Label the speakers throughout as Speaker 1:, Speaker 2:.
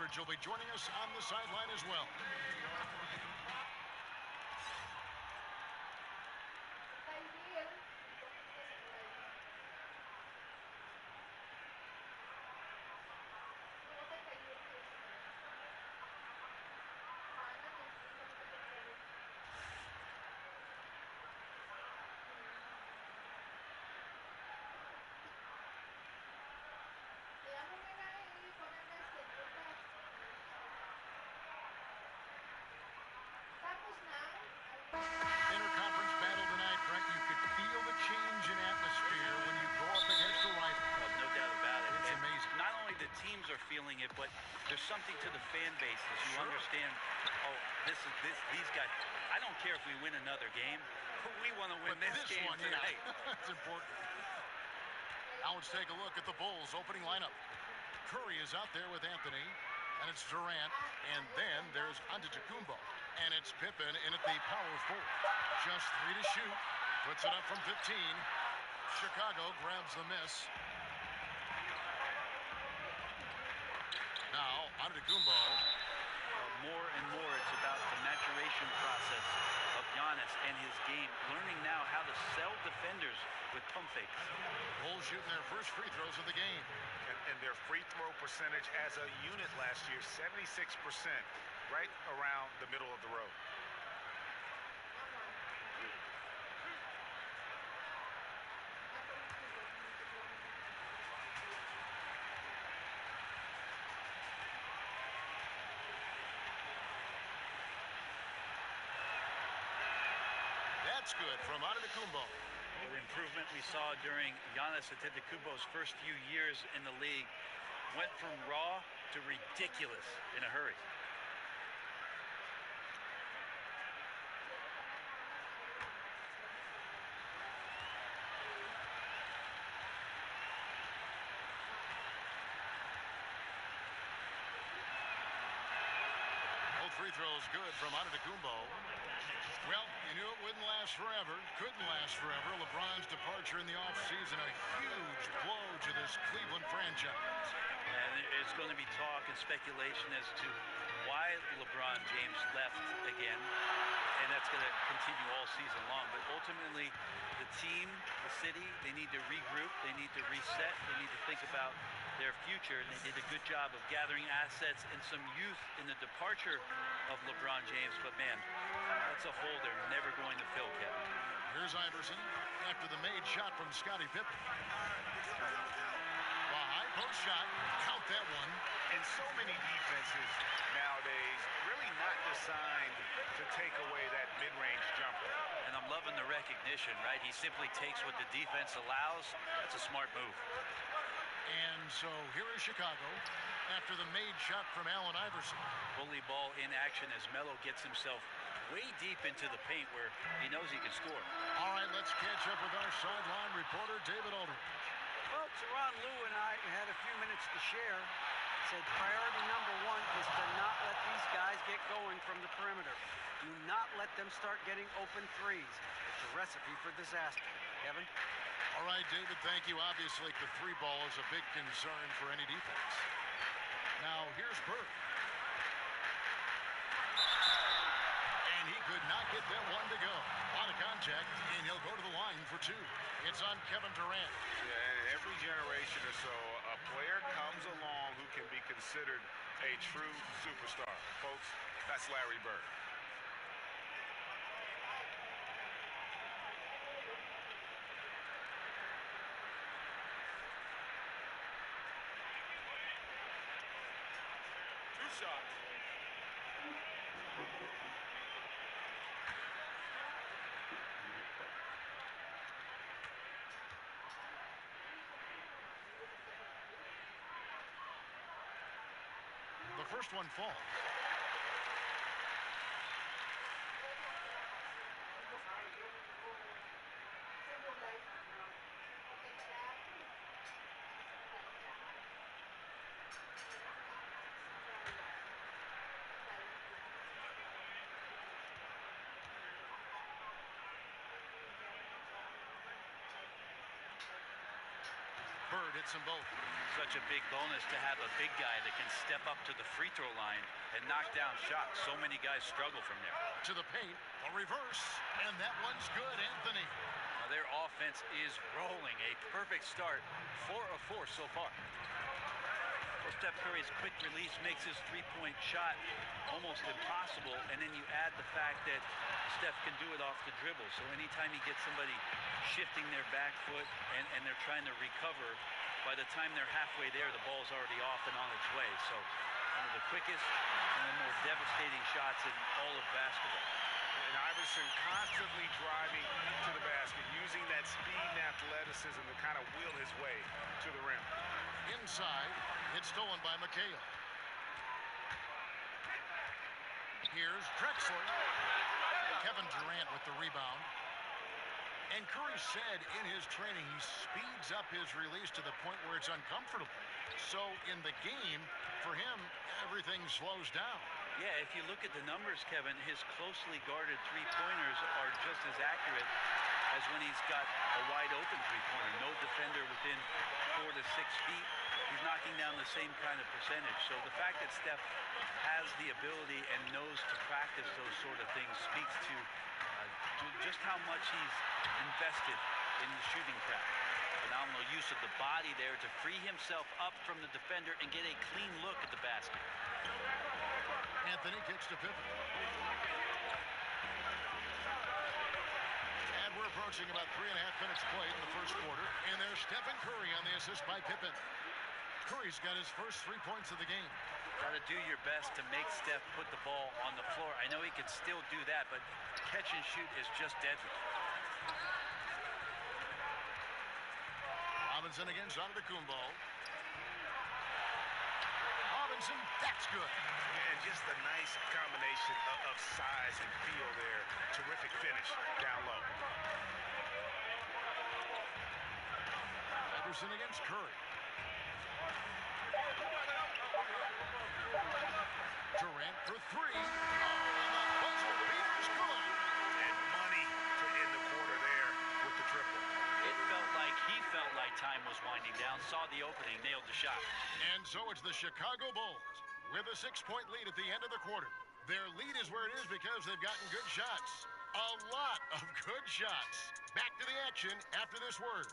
Speaker 1: George will be joining us on the sideline as well. Interconference battle tonight, Brent. You could feel the change in atmosphere when you go up against a rival.
Speaker 2: No doubt about it.
Speaker 1: It's amazing.
Speaker 2: Not only the teams are feeling it, but there's something to the fan bases. You understand, these guys. I don't care if we win another game. We want to win this game
Speaker 1: one
Speaker 2: tonight.
Speaker 1: Yeah. That's important. Now let's take a look at the Bulls opening lineup. Curry is out there with Anthony, and it's Durant, and then there's Antetokounmpo, and it's Pippen in at the power forward. Just 3 to shoot. Puts it up from 15. Chicago grabs the miss. Now, Antetokounmpo.
Speaker 2: More and more, it's about the maturation process of Giannis and his game. Learning now how to sell defenders with pump fakes.
Speaker 1: Bulls shooting their first free throws of the game.
Speaker 3: And their free throw percentage as a unit last year, 76%, right around the middle of the road.
Speaker 1: That's good from Antetokounmpo.
Speaker 2: The improvement we saw during Giannis Antetokounmpo's first few years in the league went from raw to ridiculous in a hurry.
Speaker 1: Both free throws good from Antetokounmpo. Well, you knew it wouldn't last forever. Couldn't last forever. LeBron's departure in the offseason, a huge blow to this Cleveland franchise.
Speaker 2: And it's going to be talk and speculation as to why LeBron James left again. And that's going to continue all season long. But ultimately, the team, the city, they need to regroup. They need to reset. They need to think about their future. And they did a good job of gathering assets and some youth in the departure of LeBron James. But, man, that's a hole they're never going to fill, Kevin.
Speaker 1: Here's Iverson after the made shot from Scottie Pippen. The high post shot. Count that one.
Speaker 3: And so many defenses nowadays really not designed to take away that mid-range jumper.
Speaker 2: And I'm loving the recognition, right? He simply takes what the defense allows. That's a smart move.
Speaker 1: And so here is Chicago after the made shot from Allen Iverson.
Speaker 2: Bully ball in action as Melo gets himself way deep into the paint where he knows he can score.
Speaker 1: All right, let's catch up with our sideline reporter, David Aldridge.
Speaker 4: Well, Tyronn Lue and I had a few minutes to share. Said priority number one is to not let these guys get going from the perimeter. Do not let them start getting open threes. It's a recipe for disaster. Kevin?
Speaker 1: All right, David, thank you. Obviously, the three ball is a big concern for any defense. Now, here's Bird. And he could not get that one to go. A lot of contact, and he'll go to the line for two. It's on Kevin Durant.
Speaker 3: Yeah, every generation or so, a player comes along who can be considered a true superstar. Folks, that's Larry Bird. Two shots.
Speaker 1: The first one falls. Bird hits them both.
Speaker 2: Such a big bonus to have a big guy that can step up to the free throw line and knock down shots. So many guys struggle from there.
Speaker 1: To the paint, a reverse, and that one's good, Anthony.
Speaker 2: Now their offense is rolling. A perfect start. 4 of 4 so far. Well, Steph Curry's quick release makes his three-point shot almost impossible, and then you add the fact that Steph can do it off the dribble. So anytime he gets somebody shifting their back foot and they're trying to recover, by the time they're halfway there, the ball's already off and on its way. So one of the quickest and the more devastating shots in all of basketball.
Speaker 3: And Iverson constantly driving to the basket, using that speed and athleticism to kind of wheel his way to the rim.
Speaker 1: Inside, it's stolen by McHale. Here's Drexler. Kevin Durant with the rebound. And Curry said in his training he speeds up his release to the point where it's uncomfortable. So in the game, for him, everything slows down.
Speaker 2: Yeah, if you look at the numbers, Kevin, his closely guarded three-pointers are just as accurate as when he's got a wide-open three-pointer. No defender within 4 to 6 feet. He's knocking down the same kind of percentage. So the fact that Steph has the ability and knows to practice those sort of things speaks to just how much he's invested in the shooting craft. Phenomenal use of the body there to free himself up from the defender and get a clean look at the basket.
Speaker 1: Anthony kicks to Pippen. And we're approaching about 3.5 minutes played in the first quarter. And there's Stephen Curry on the assist by Pippen. Curry's got his first 3 points of the game.
Speaker 2: Got to do your best to make Steph put the ball on the floor. I know he could still do that, but catch and shoot is just deadly.
Speaker 1: Robinson against Antetokounmpo. Robinson, that's good.
Speaker 3: And just a nice combination of size and feel there. Terrific finish down low.
Speaker 1: Iverson against Curry. Durant for 3. Oh, and the buzzer beater's good.
Speaker 3: And money to end the quarter there with the triple.
Speaker 2: It felt like time was winding down, saw the opening, nailed the shot.
Speaker 1: And so it's the Chicago Bulls with a 6-point lead at the end of the quarter. Their lead is where it is because they've gotten good shots. A lot of good shots. Back to the action after this word.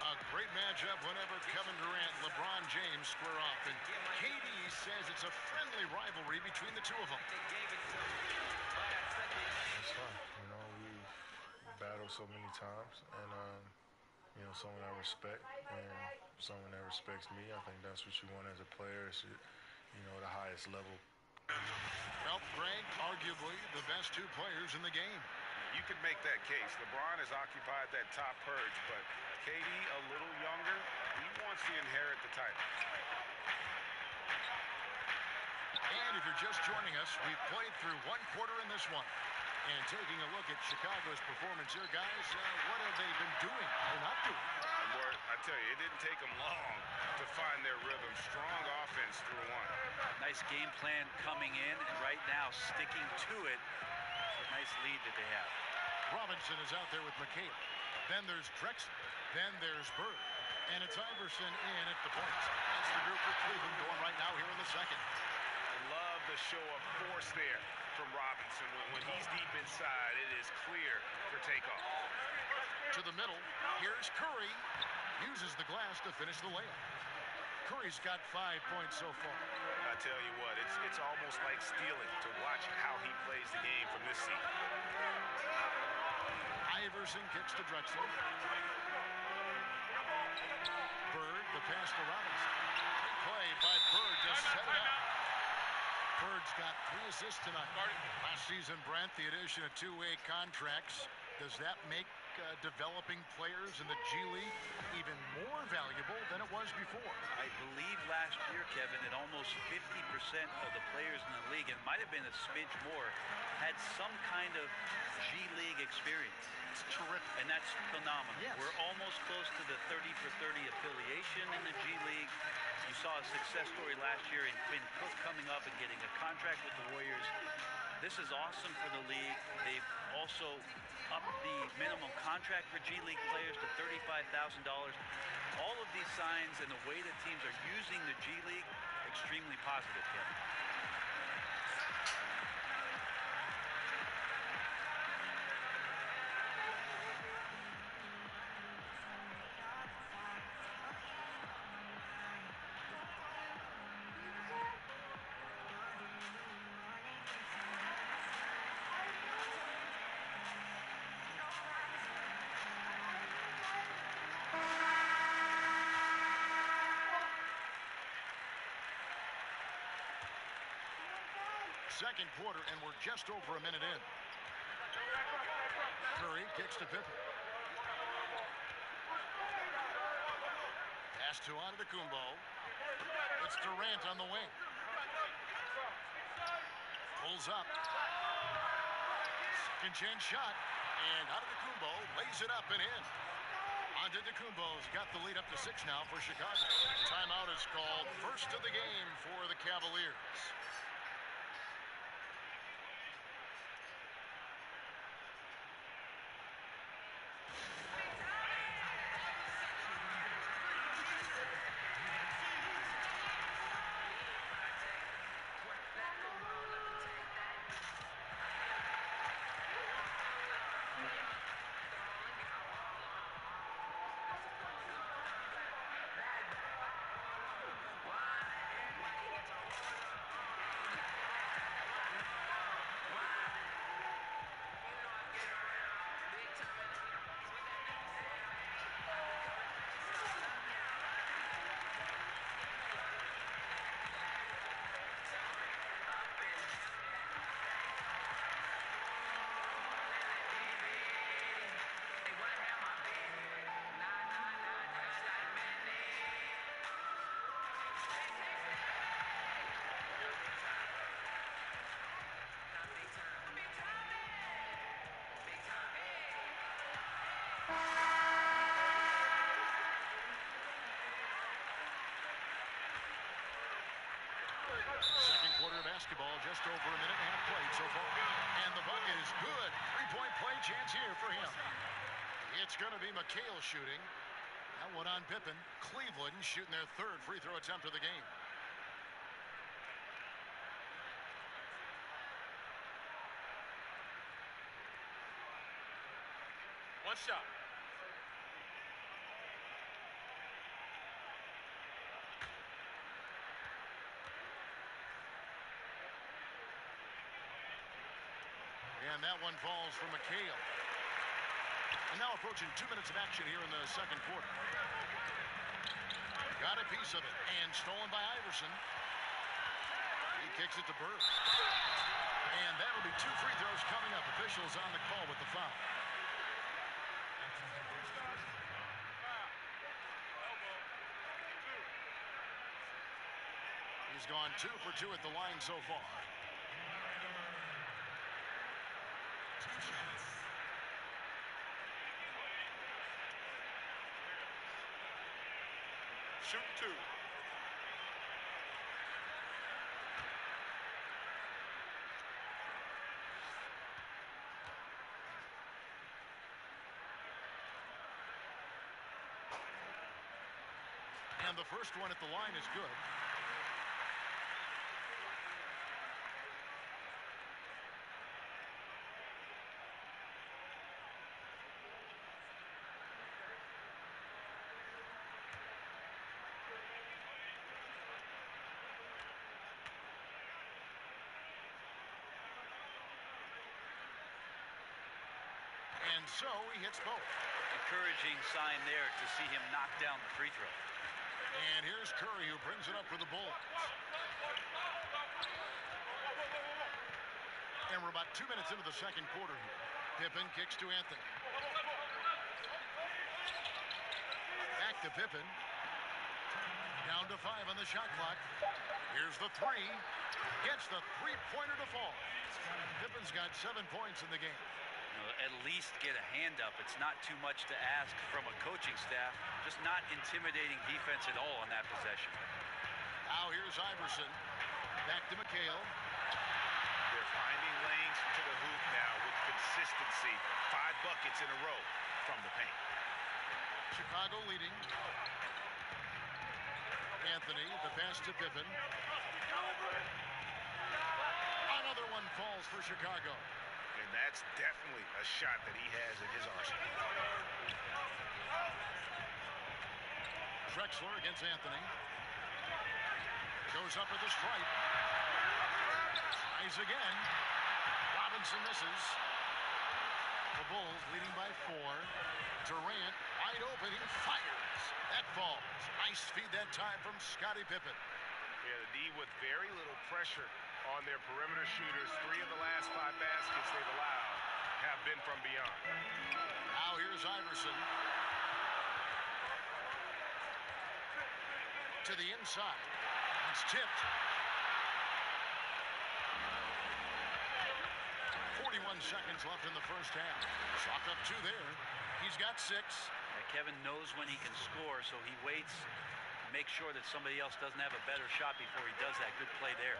Speaker 1: A great matchup whenever Kevin Durant and LeBron James square off. And KD says it's a friendly rivalry between the two of them.
Speaker 5: It's fun. You know, we battle so many times, and you know, someone I respect and someone that respects me. I think that's what you want as a player. Is, you know, the highest level.
Speaker 1: Well, Greg, arguably the best 2 players in the game.
Speaker 3: You could make that case. LeBron has occupied that top perch, but KD, a little younger, he wants to inherit the title.
Speaker 1: And if you're just joining us, we've played through 1 quarter in this one. And taking a look at Chicago's performance here, guys, what have they been doing or not doing?
Speaker 3: I tell you, it didn't take them long to find their rhythm. Strong offense through 1.
Speaker 2: Nice game plan coming in, and right now sticking to it. It's a nice lead that they have.
Speaker 1: Robinson is out there with McHale. Then there's Drexler. Then there's Bird. And it's Iverson in at the points. That's the group for Cleveland going right now here in the second.
Speaker 3: I love the show of force there from Robinson. When he's deep inside, it is clear for takeoff.
Speaker 1: To the middle, here's Curry. Uses the glass to finish the layup. Curry's got 5 points so far.
Speaker 3: I tell you what, it's almost like stealing to watch how he plays the game from this seat.
Speaker 1: Iverson kicks to Drexler. Bird, the pass to Robinson. Big play by Bird, just set it up. Bird's got 3 assists tonight. Last season, Brent, the addition of 2-way contracts, does that make developing players in the G League even more valuable than it was before?
Speaker 2: I believe last year, Kevin, that almost 50% of the players in the league, and it might have been a smidge more, had some kind of G League experience.
Speaker 1: It's terrific.
Speaker 2: And that's phenomenal.
Speaker 4: Yes.
Speaker 2: We're almost close to the 30 for 30 affiliation in the G League. You saw a success story last year in Quinn Cook coming up and getting a contract with the Warriors. This is awesome for the league. They've also upped the minimum contract for G League players to $35,000. All of these signs and the way that teams are using the G League, extremely positive, Kevin.
Speaker 1: Second quarter, and we're just over a minute in. Curry kicks to Pippen. Pass to Antetokounmpo. It's Durant on the wing. Pulls up. Second chance shot. And Antetokounmpo lays it up and in. Antetokounmpo's got the lead up to 6 now for Chicago. Timeout is called. First of the game for the Cavaliers. Basketball, just over a minute and a half played so far. And the bucket is good. Three-point play chance here for him. It's going to be McHale shooting. That one on Pippen. Cleveland shooting their third free throw attempt of the game.
Speaker 3: One shot.
Speaker 1: And that one falls for McHale. And now approaching 2 minutes of action here in the second quarter. Got a piece of it. And stolen by Iverson. He kicks it to Bird. And that'll be 2 free throws coming up. Officials on the call with the foul. He's gone 2 for 2 at the line so far.
Speaker 3: Shoot 2.
Speaker 1: And the first one at the line is good. And so he hits both.
Speaker 2: Encouraging sign there to see him knock down the free throw.
Speaker 1: And here's Curry who brings it up for the Bulls. And we're about 2 minutes into the second quarter here. Pippen kicks to Anthony. to Pippen. Down to 5 on the shot clock. Here's the 3. Gets the three-pointer to fall. Pippen's got 7 points in the game.
Speaker 2: At least get a hand up. It's not too much to ask from a coaching staff. Just not intimidating defense at all on that possession.
Speaker 1: Now here's Iverson. Back to McHale.
Speaker 3: They're finding lanes to the hoop now with consistency. 5 buckets in a row from the paint.
Speaker 1: Chicago leading. Anthony, the pass to Pippen. Another one falls for Chicago.
Speaker 3: And that's definitely a shot that he has in his arsenal.
Speaker 1: Drexler against Anthony. Goes up with the stripe. Tries again. Robinson misses. The Bulls leading by 4. Durant wide open. He fires. That falls. Nice feed that time from Scottie Pippen.
Speaker 3: Yeah, the D with very little pressure on their perimeter shooters. 3 of the last 5 baskets they've allowed have been from beyond.
Speaker 1: Now here's Iverson. To the inside. It's tipped. 41 seconds left in the first half. Chalk up 2 there. He's got 6.
Speaker 2: Kevin knows when he can score, so he waits to make sure that somebody else doesn't have a better shot before he does that. Good play there.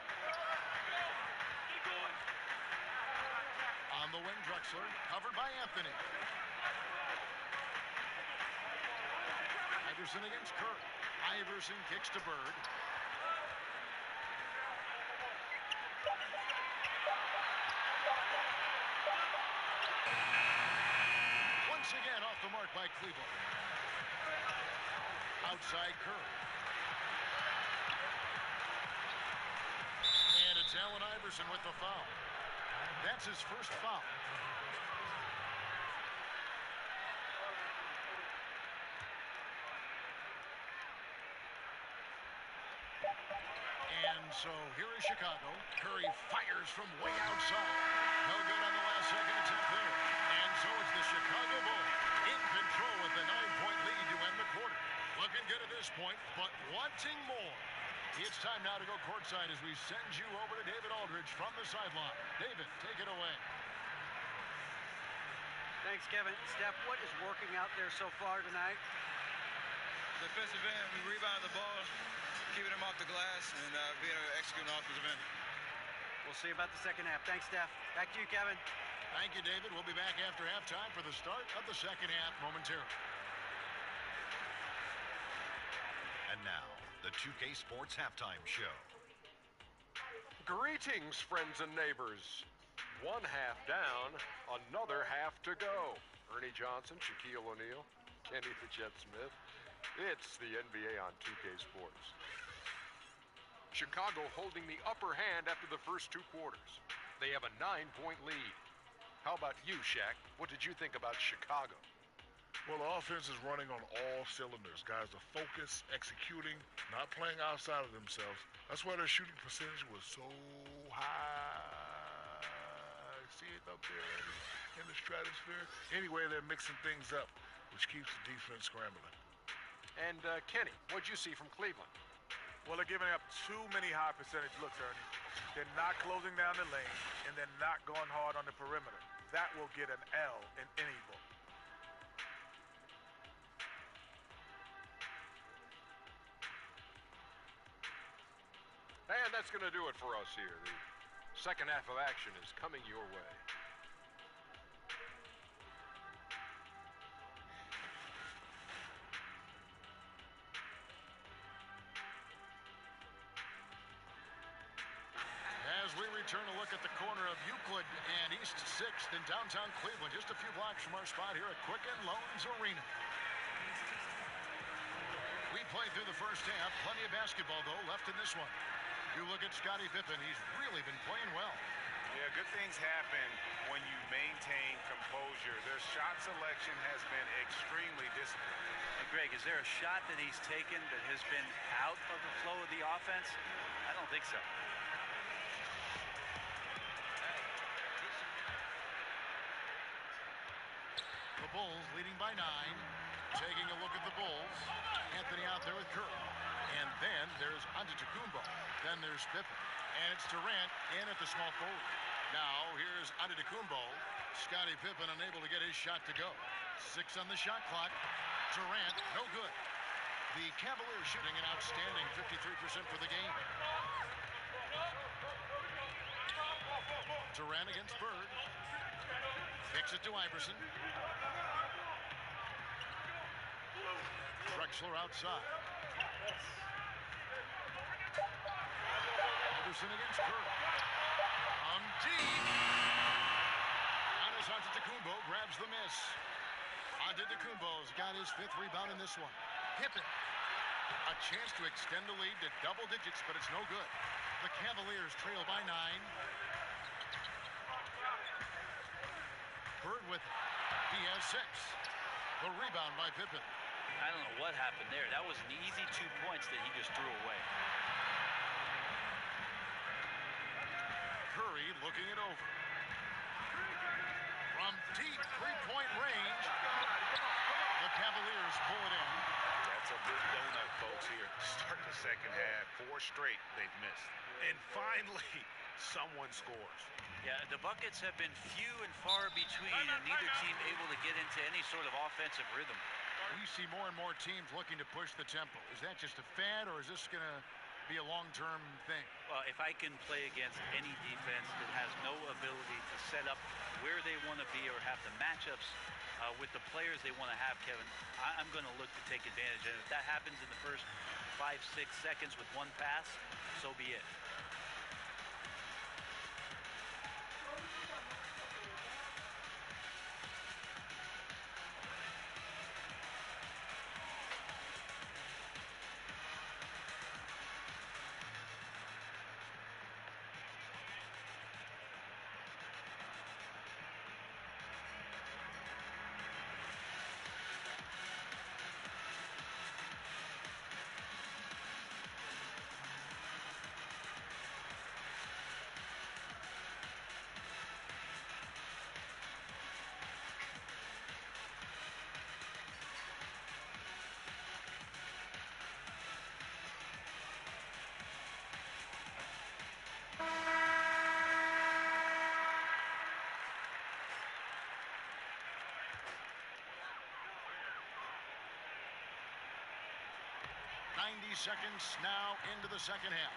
Speaker 1: On the wing, Drexler, covered by Anthony. Iverson against Kerr. Iverson kicks to Bird. Once again off the mark by Cleveland. Outside Kerr. And it's Allen Iverson with the foul. That's his first foul. And so here is Chicago. Curry fires from way outside. No good on the last second attempt there. And so it's the Chicago Bulls in control with the 9-point lead to end the quarter. Looking good at this point, but wanting more. It's time now to go courtside as we send you over to David Aldridge from the sideline. David, take it away.
Speaker 4: Thanks, Kevin. Steph, what is working out there so far tonight?
Speaker 6: Defensive end, we rebound the ball, keeping them off the glass, and being able to execute an offensive end.
Speaker 4: We'll see about the second half. Thanks, Steph. Back to you, Kevin.
Speaker 1: Thank you, David. We'll be back after halftime for the start of the second half momentarily.
Speaker 7: And now, the 2K Sports Halftime Show.
Speaker 8: Greetings, friends and neighbors. 1 half down, another half to go. Ernie Johnson, Shaquille O'Neal, Kenny the Jet Smith. It's the NBA on 2K Sports. Chicago holding the upper hand after the first 2 quarters. They have a 9-point lead. How about you, Shaq? What did you think about Chicago?
Speaker 5: Well, the offense is running on all cylinders. Guys are focused, executing, not playing outside of themselves. That's why their shooting percentage was so high. See it up there in the stratosphere? Anyway, they're mixing things up, which keeps the defense scrambling.
Speaker 8: And Kenny, what'd you see from Cleveland?
Speaker 9: Well, they're giving up too many high percentage looks, Ernie. They're not closing down the lane, and they're not going hard on the perimeter. That will get an L in any book.
Speaker 8: And that's going to do it for us here. The second half of action is coming your way.
Speaker 1: As we return to look at the corner of Euclid and East 6th in downtown Cleveland, just a few blocks from our spot here at Quicken Loans Arena. We played through the first half. Plenty of basketball, though, left in this one. You look at Scottie Pippen. He's really been playing well.
Speaker 3: Yeah, good things happen when you maintain composure. Their shot selection has been extremely disciplined.
Speaker 2: And Greg, is there a shot that he's taken that has been out of the flow of the offense? I don't think so.
Speaker 1: The Bulls leading by 9. Taking a look at the Bulls. Anthony out there with Curry. And then there's Antetokounmpo. Then there's Pippen. And it's Durant in at the small forward. Now here's Antetokounmpo. Scottie Pippen unable to get his shot to go. 6 on the shot clock. Durant, no good. The Cavaliers shooting an outstanding 53% for the game. Durant against Bird. Kicks it to Iverson. Drexler outside. Iverson against Bird. From deep. Giannis Antetokounmpo grabs the miss. Antetokounmpo's got his 5th rebound in this one. Pippen. A chance to extend the lead to double digits, but it's no good. The Cavaliers trail by 9. Bird with it. He has 6. The rebound by Pippen.
Speaker 2: I don't know what happened there. That was an easy 2 points that he just threw away.
Speaker 1: Curry looking it over. From deep 3-point range, the Cavaliers pull it in.
Speaker 3: That's a big donut, folks, here. Start the second half. 4 straight they've missed. And finally, someone scores.
Speaker 2: Yeah, the buckets have been few and far between, and neither team able to get into any sort of offensive rhythm.
Speaker 1: We see more and more teams looking to push the tempo. Is that just a fad, or is this going to be a long-term thing?
Speaker 2: Well, if I can play against any defense that has no ability to set up where they want to be or have the matchups with the players they want to have, Kevin, I'm going to look to take advantage. And if that happens in the first 5-6 seconds with one pass, so be it.
Speaker 1: Seconds now into the second half.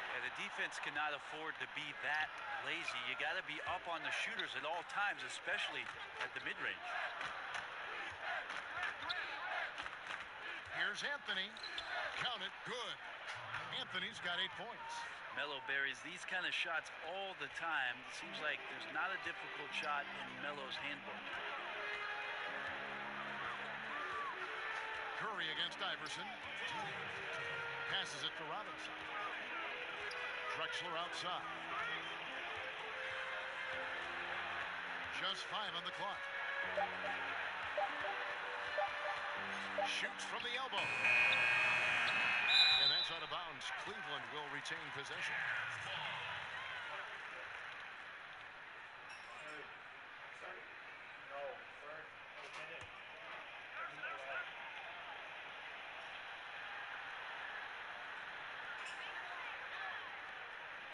Speaker 2: Yeah, the defense cannot afford to be that lazy. You got to be up on the shooters at all times, especially at the mid-range.
Speaker 1: Here's Anthony. Count it. Good. Anthony's got 8 points.
Speaker 2: Melo buries these kind of shots all the time. It seems like there's not a difficult shot in Melo's handbook.
Speaker 1: Curry against Iverson. Passes it to Robinson. Drexler outside. Just 5 on the clock. Shoots from the elbow. And that's out of bounds. Cleveland will retain possession.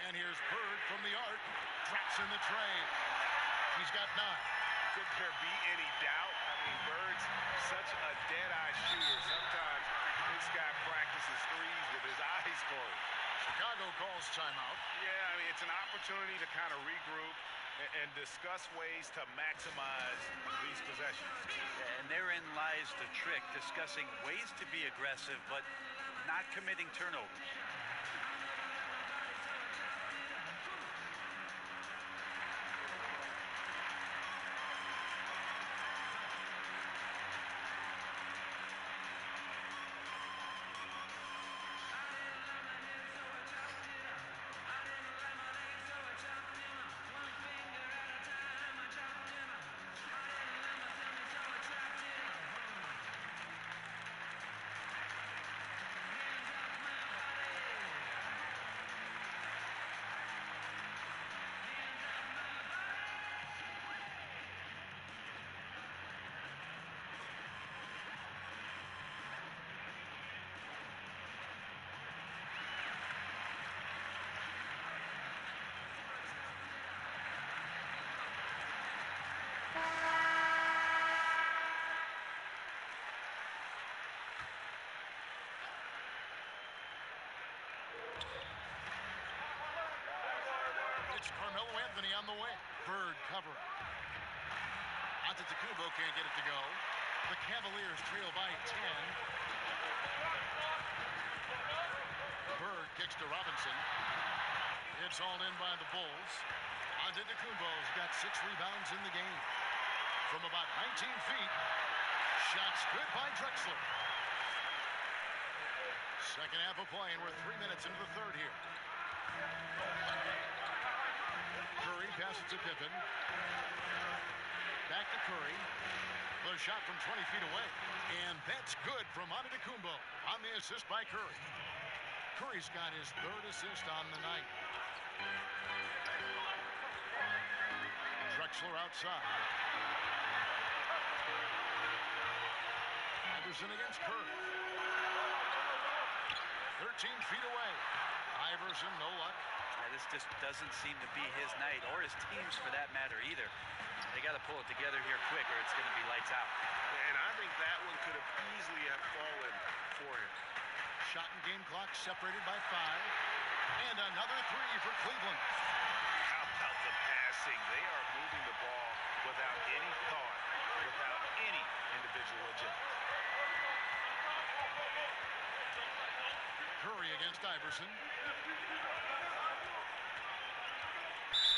Speaker 1: And here's Bird from the arc. Drops in the tray. He's got 9.
Speaker 3: Could there be any doubt? I mean, Bird's such a dead-eye shooter. Sometimes this guy practices threes with his eyes closed.
Speaker 1: Chicago calls timeout.
Speaker 3: Yeah, I mean, it's an opportunity to kind of regroup and discuss ways to maximize these possessions.
Speaker 2: And therein lies the trick, discussing ways to be aggressive, but not committing turnovers.
Speaker 1: It's Carmelo Anthony on the wing. Bird covering. Antetokounmpo can't get it to go. The Cavaliers trail by 10. Bird kicks to Robinson. It's hauled in by the Bulls. Antetokounmpo's got 6 rebounds in the game. From about 19 feet. Shots good by Drexler. Second half of play, and we're 3 minutes into the third here. Curry passes to Pippen. Back to Curry. The shot from 20 feet away. And that's good from Antetokounmpo on the assist by Curry. Curry's got his 3rd assist on the night. Drexler outside. Iverson against Curry. 13 feet away. Iverson, no luck.
Speaker 2: Yeah, this just doesn't seem to be his night, or his team's for that matter either. They got to pull it together here quick, or it's going to be lights out.
Speaker 3: And I think that one could have easily have fallen for him.
Speaker 1: Shot and game clock separated by 5. And another 3 for Cleveland.
Speaker 3: How about the passing? They are moving the ball without any thought, without any individual agenda.
Speaker 1: Curry against Iverson.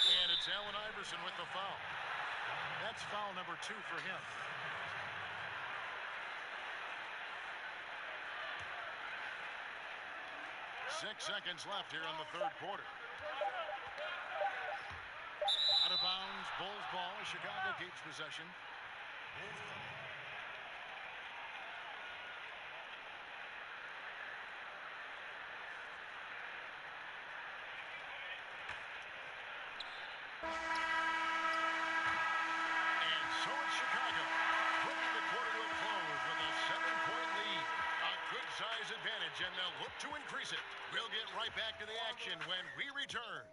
Speaker 1: And it's Allen Iverson with the foul. That's foul number 2 for him. Six seconds left here in the third quarter. Out of bounds, Bulls ball. Chicago keeps possession. And so it's Chicago, bringing the quarter to a close with a 7-point lead. A good size advantage, and they'll look to increase it. We'll get right back to the action when we return.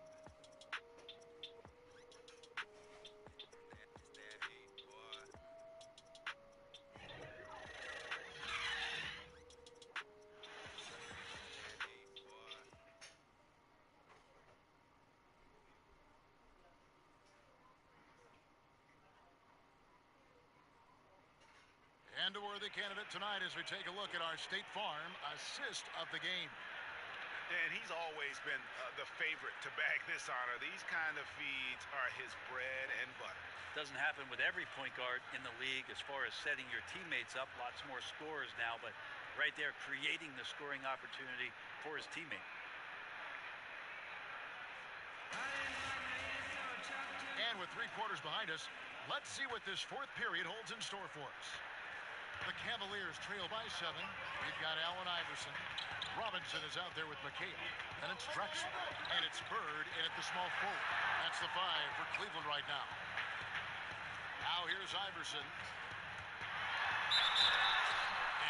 Speaker 1: And a worthy candidate tonight as we take a look at our State Farm assist of the game.
Speaker 3: And he's always been the favorite to bag this honor. These kind of feeds are his bread and butter.
Speaker 2: Doesn't happen with every point guard in the league as far as setting your teammates up. Lots more scorers now, but right there creating the scoring opportunity for his teammate.
Speaker 1: And with 3 quarters behind us, let's see what this 4th period holds in store for us. The Cavaliers trail by 7. We've got Allen Iverson. Robinson is out there with McHale. Then it's Drexler. And it's Bird in at the small forward. That's the 5 for Cleveland right now. Now here's Iverson.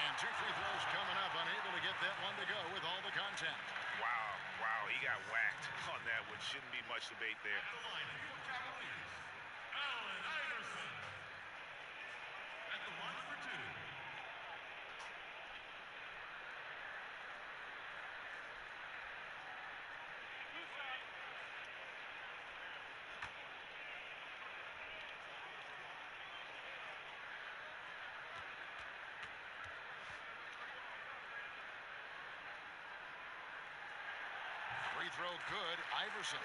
Speaker 1: And 2 free throws coming up. Unable to get that one to go with all the contact.
Speaker 3: Wow, he got whacked on that one. Shouldn't be much debate there.
Speaker 1: Free throw good. Iverson.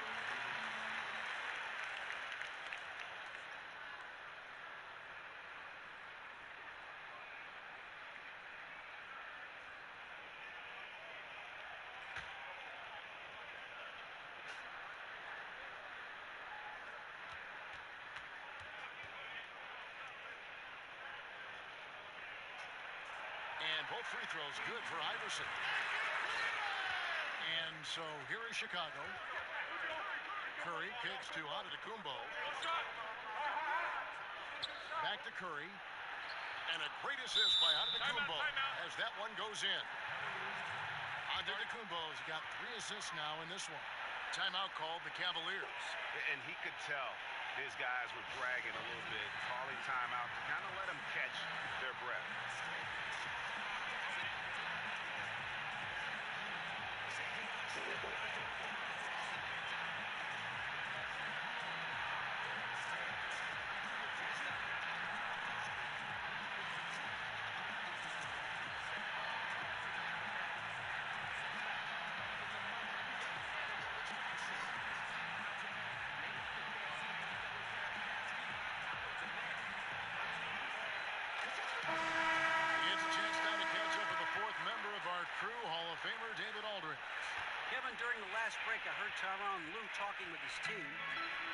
Speaker 1: And both free throws good for Iverson. And so here is Chicago. Curry kicks to Antetokounmpo. Back to Curry. And a great assist by Antetokounmpo as that one goes in. Antetokounmpo's got 3 assists now in this one. Timeout called the Cavaliers.
Speaker 3: And he could tell his guys were dragging a little bit, calling timeout to kind of let them catch their breath.
Speaker 4: break, I heard Tyronn Lue talking with his team.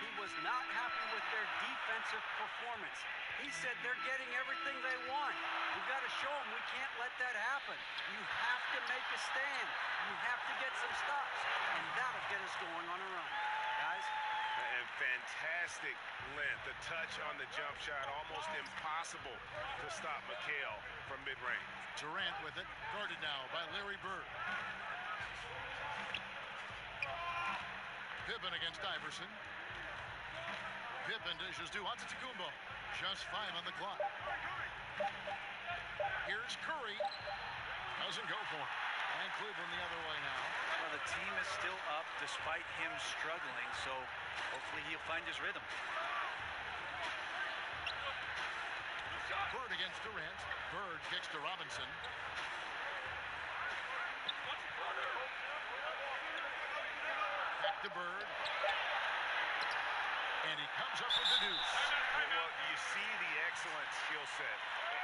Speaker 4: He was not happy with their defensive performance. He said they're getting everything they want. We've got to show them we can't let that happen. You have to make a stand. You have to get some stops, and that'll get us going on a run. Guys?
Speaker 3: And fantastic length. The touch on the jump shot, almost impossible to stop McHale from mid-range.
Speaker 1: Durant with it, guarded now by Larry Bird. Pippen against Iverson. Pippen dishes to Antetokounmpo. Just 5 on the clock. Here's Curry. Doesn't go for it. And Cleveland the other way now.
Speaker 2: Well, the team is still up despite him struggling, so hopefully he'll find his rhythm.
Speaker 1: Bird against Durant. Bird kicks to Robinson. Back to Bird. And he comes up with the deuce.
Speaker 3: Well, you see the excellent skill set.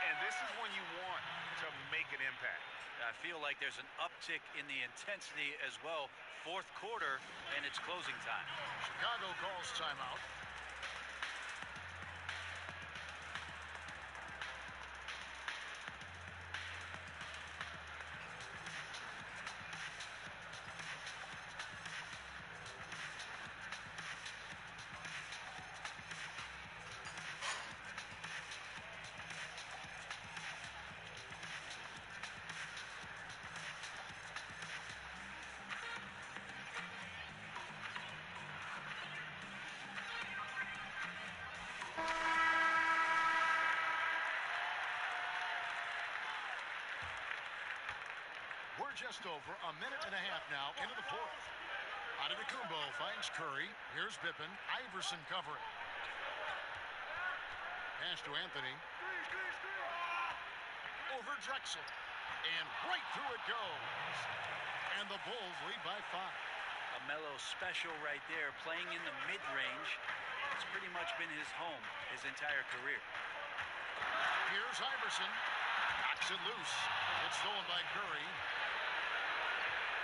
Speaker 3: And this is when you want to make an impact.
Speaker 2: I feel like there's an uptick in the intensity as well. Fourth quarter, and it's closing time.
Speaker 1: Chicago calls timeout. We're just over a minute and a half now into the fourth. Antetokounmpo finds Curry. Here's Pippen. Iverson covering. Pass to Anthony. Over Drexel. And right through it goes. And the Bulls lead by 5.
Speaker 2: A Melo special right there, playing in the mid-range. It's pretty much been his home his entire career.
Speaker 1: Here's Iverson. Knocks it loose. It's stolen by Curry.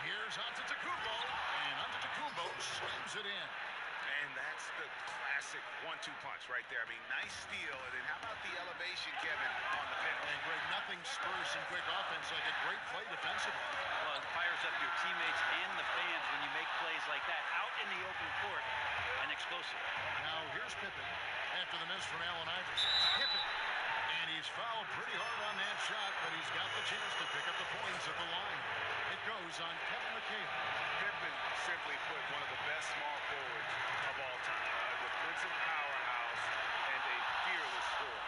Speaker 1: Here's Antetokounmpo, and Antetokounmpo slams it in.
Speaker 3: And that's the classic 1-2 punch right there. I mean, nice steal, and then how about the elevation, Kevin, on the penalty?
Speaker 1: And Greg, nothing spurs some quick offense like a great play defensively.
Speaker 2: Well, it fires up your teammates and the fans when you make plays like that out in the open court and explosive.
Speaker 1: Now here's Pippen after the miss from Allen Iverson. Pippen, and he's fouled pretty hard on that shot, but he's got the chance to pick up the points at the line. It goes on Kevin McHale.
Speaker 3: Pippen simply put one of the best small forwards of all time. A defensive powerhouse and a fearless scorer.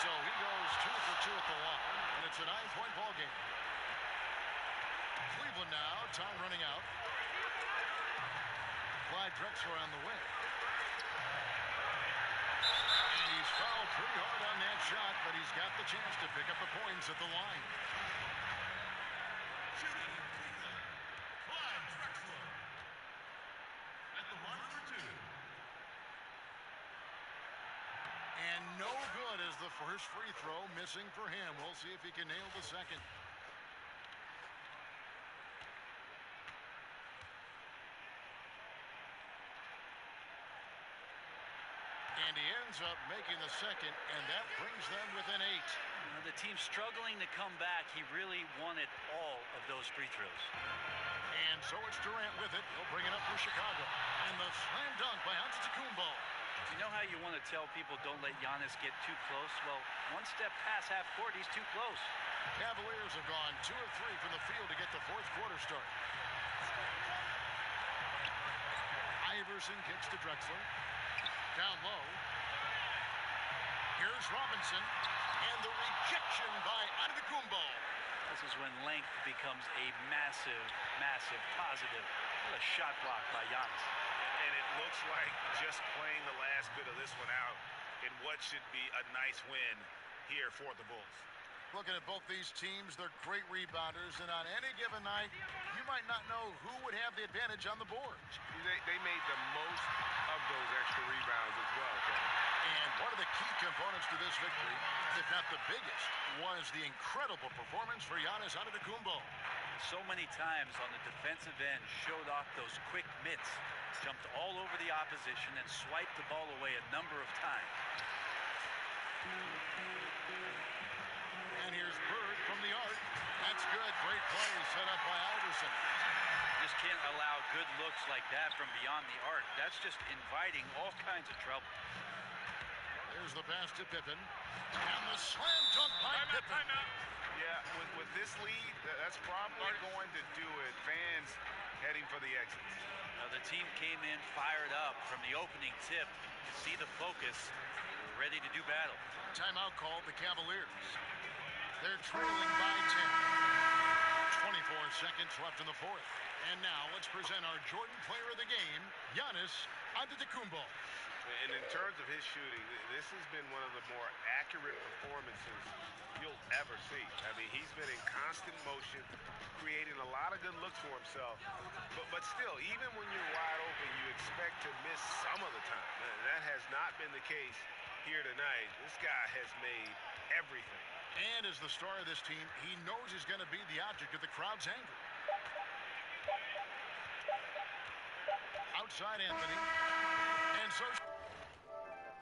Speaker 1: So he goes 2 for 2 at the line, and it's a 9-point ball game. Cleveland now, time running out. Clyde Drexler on the wing. And he's fouled pretty hard on that shot, but he's got the chance to pick up the points at the line.
Speaker 10: Shooting Cleveland, Clyde Drexler at the line for 2.
Speaker 1: And no good as the first free throw, missing for him. We'll see if he can nail the second. And he ends up making the second, and that brings them within 8.
Speaker 2: The team's struggling to come back. He really wanted all of those free throws.
Speaker 1: And so it's Durant with it. He'll bring it up for Chicago. And the slam dunk by Antetokounmpo.
Speaker 2: You know how you want to tell people don't let Giannis get too close? Well, one step past half court, he's too close.
Speaker 1: Cavaliers have gone 2 of 3 from the field to get the fourth quarter start. Iverson kicks to Drexler. Down low. Here's Robinson. And the rejection by Antetokounmpo.
Speaker 2: This is when length becomes a massive, massive positive. What a shot block by Giannis.
Speaker 3: And it looks like just playing the last bit of this one out in what should be a nice win here for the Bulls.
Speaker 1: Looking at both these teams, they're great rebounders, and on any given night, you might not know who would have the advantage on the boards.
Speaker 3: They made the most of those extra rebounds as well, Kevin.
Speaker 1: And one of the key components to this victory, if not the biggest, was the incredible performance for Giannis Antetokounmpo.
Speaker 2: So many times on the defensive end, showed off those quick mitts, jumped all over the opposition and swiped the ball away a number of times.
Speaker 1: And here's Bird from the arc. That's good. Great play set up by Alderson.
Speaker 2: Just can't allow good looks like that from beyond the arc. That's just inviting all kinds of trouble.
Speaker 1: There's the pass to Pippen. And the slam dunk by Pippen.
Speaker 3: Yeah, with this lead, that's probably going to do it. Fans heading for the exits.
Speaker 2: Now the team came in fired up from the opening tip to see the focus. They were ready to do battle.
Speaker 1: Timeout called the Cavaliers. They're trailing by 10. 24 seconds left in the fourth. And now let's present our Jordan player of the game, Giannis Antetokounmpo.
Speaker 3: And in terms of his shooting, this has been one of the more accurate performances you'll ever see. I mean, he's been in constant motion, creating a lot of good looks for himself. But still, even when you're wide open, you expect to miss some of the time. And that has not been the case here tonight. This guy has made everything.
Speaker 1: And as the star of this team, he knows he's going to be the object of the crowd's anger. Outside Anthony. And so